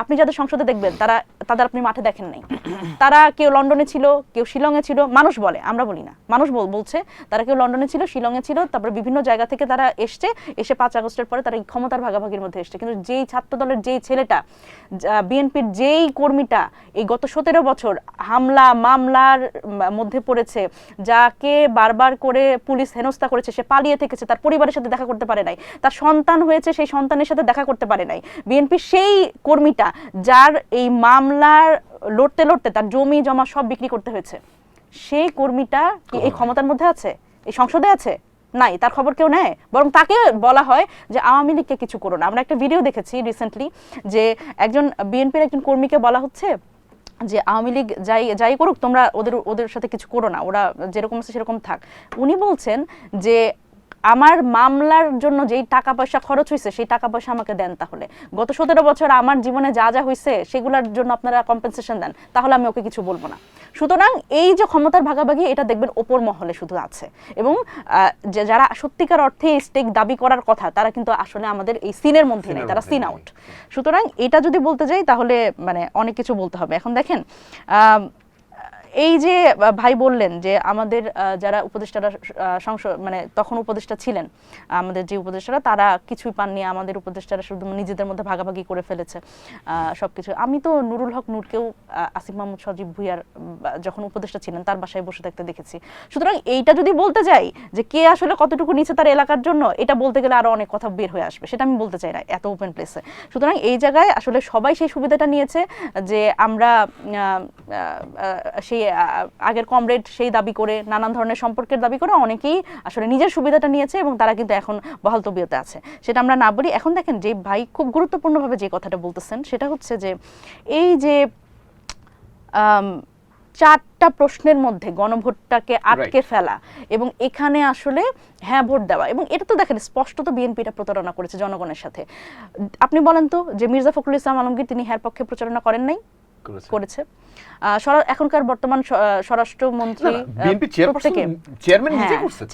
আপনি যাদের সংসদে দেখবেন তাদের আপনি মাঠে দেখেন নাই। তারা কেউ লন্ডনে ছিল, কেউ শিলংয়ে ছিল, মানুষ বলে, আমরা বলি না, মানুষ বলছে তারা কেউ লন্ডনে ছিল, শিলংয়ে ছিল, তারপরে বিভিন্ন জায়গা থেকে তারা এসে 5 আগস্টের পরে তারা এই ক্ষমতার ভাগাভাগির মধ্যে এসছে। কিন্তু যেই ছাত্র দলের যেই ছেলেটা, বিএনপির যেই কর্মীটা এই গত 17 বছর হামলা মামলার মধ্যে পড়েছে, যাকে বারবার করে পুলিশ হেনস্থা করেছে, সে পালিয়ে থেকেছে, তার পরিবারের সাথে দেখা করতে পারে নাই, তার সন্তান হয়েছে সেই সন্তানের সাথে দেখা করতে পারে নাই, বিএনপি সেই কর্মীটা যার এই মামলার লড়তে লড়তে তার জমি জমা সব বিক্রি করতে হয়েছে, সেই কর্মীটা কি এই ক্ষমতার মধ্যে আছে, এই সংসদে আছে? নাই, তার খবর কেউ নেয়। বরং তাকে বলা হয় যে আওয়ামী লীগকে কিছু করো না। আমরা একটা ভিডিও দেখেছি রিসেন্টলি যে একজন বিএনপির একজন কর্মীকে বলা হচ্ছে যে আওয়ামী লীগ যাই করুক, তোমরা ওদের সাথে কিছু করো না, ওরা যেরকম আছে সেরকম থাক। উনি বলছেন যে আমার মামলার জন্য যেই টাকা পয়সা খরচ হয়েছে সেই টাকা পয়সা আমাকে দেন, তাহলে গত 17 বছর আমার জীবনে যা যা হয়েছে সেগুলোর জন্য আপনারা কম্পেনসেশন দেন, তাহলে আমি ওকে কিছু বলবো না। সুতরাং এই যে ক্ষমতার ভাগাভাগি, এটা দেখবেন ওপর মহলে শুধু আছে, এবং যারা সত্যিকার অর্থে স্টেক দাবি করার কথা তারা কিন্তু আসলে আমাদের এই সিনের মধ্যে নেই, তারা সিন আউট। সুতরাং এটা যদি বলতে যাই তাহলে মানে অনেক কিছু বলতে হবে। এখন দেখেন এই যে ভাই বললেন যে আমাদের যারা উপদেষ্টারা সংসদ মানে তখন উপদেষ্টা ছিলেন, আমাদের যে উপদেষ্টারা তারা কিছুই পাননি, আমাদের উপদেষ্টারা শুধু নিজেদের মধ্যে ভাগাভাগি করে ফেলেছে সবকিছু। আমি তো নুরুল হক নূরকেও আসিফ মাহমুদ সজীব ভুইয়ার যখন উপদেষ্টা ছিলেন তার বাসায় বসে থাকতে দেখেছি। সুতরাং এইটা যদি বলতে যাই যে কে আসলে কতটুকু নিচে তার এলাকার জন্য, এটা বলতে গেলে আরো অনেক কথা বের হয়ে আসবে, সেটা আমি বলতে চাই না এত ওপেন প্লেসে। সুতরাং এই জায়গায় আসলে সবাই সেই সুবিধাটা নিয়েছে যে আমরা সেই আগের কমরেড সেই দাবি করে, নানান ধরনের সম্পর্কের দাবি করে অনেকেই আসলে নিজের সুবিধাটা নিয়েছে এবং তারা কিন্তু এখন বহাল তবিয়তে আছে, সেটা আমরা না বলি। এখন দেখেন যে ভাই খুব গুরুত্বপূর্ণভাবে যে কথাটা বলতেছেন সেটা হচ্ছে যে এই যে 4টা প্রশ্নের মধ্যে গণভোটটাকে আটকে ফেলা এবং এখানে আসলে হ্যাঁ ভোট দেওয়া, এবং এটা তো দেখেন স্পষ্টত বিএনপিটা প্রতারণা করেছে জনগণের সাথে। আপনি বলেন তো যে মির্জা ফখরুল ইসলাম আলমগীর তিনি হ্যার পক্ষে প্রচারণা করেন নাই? করেছে। এখনকার বর্তমান স্বরাষ্ট্রমন্ত্রী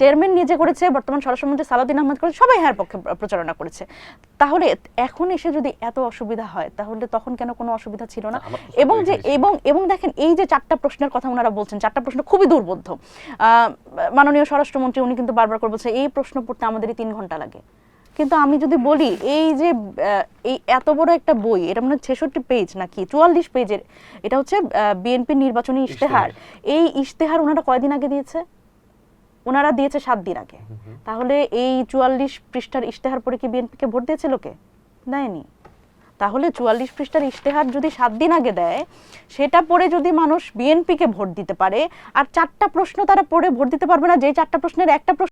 চেয়ারম্যান নিজে করেছে, বর্তমান স্বরাষ্ট্রমন্ত্রী সালাউদ্দিন আহমেদ করেছে, সবাই হ্যার পক্ষে প্রচারণা করেছে। তাহলে এখন এসে যদি এত অসুবিধা হয় তাহলে তখন কেন কোনো অসুবিধা ছিল না? এবং দেখেন এই যে 4টা প্রশ্নের কথা ওনারা বলছেন, 4টা প্রশ্ন খুবই দুর্বোধ্য। মাননীয় স্বরাষ্ট্রমন্ত্রী উনি কিন্তু বারবার করে বলছে এই প্রশ্ন পড়তে আমাদেরই 3 ঘন্টা লাগে। কিন্তু আমি যদি বলি এই যে এই এত বড় একটা বই, এটা মানে 66 পেজ নাকি 44 পেজের, এটা হচ্ছে বিএনপির নির্বাচনী ইশতেহার। এই ইশতেহার ওনারা কয়দিন আগে দিয়েছে? ওনারা দিয়েছে 7 দিন আগে। তাহলে এই 44 পৃষ্ঠার ইশতেহার পড়ে কি বিএনপিকে ভোট দিয়েছে লোকে? দেয়নি। তাহলে 44 পৃষ্ঠার ইশতেহার যদি 7 দিন আগে দেয়, সেটা পড়ে যদি মানুষ বিএনপিকে ভোট দিতে পারে, আর 4টা প্রশ্ন তারা পড়ে ভোট দিতে পারবে না, যে 4টা প্রশ্নের একটা প্রশ্ন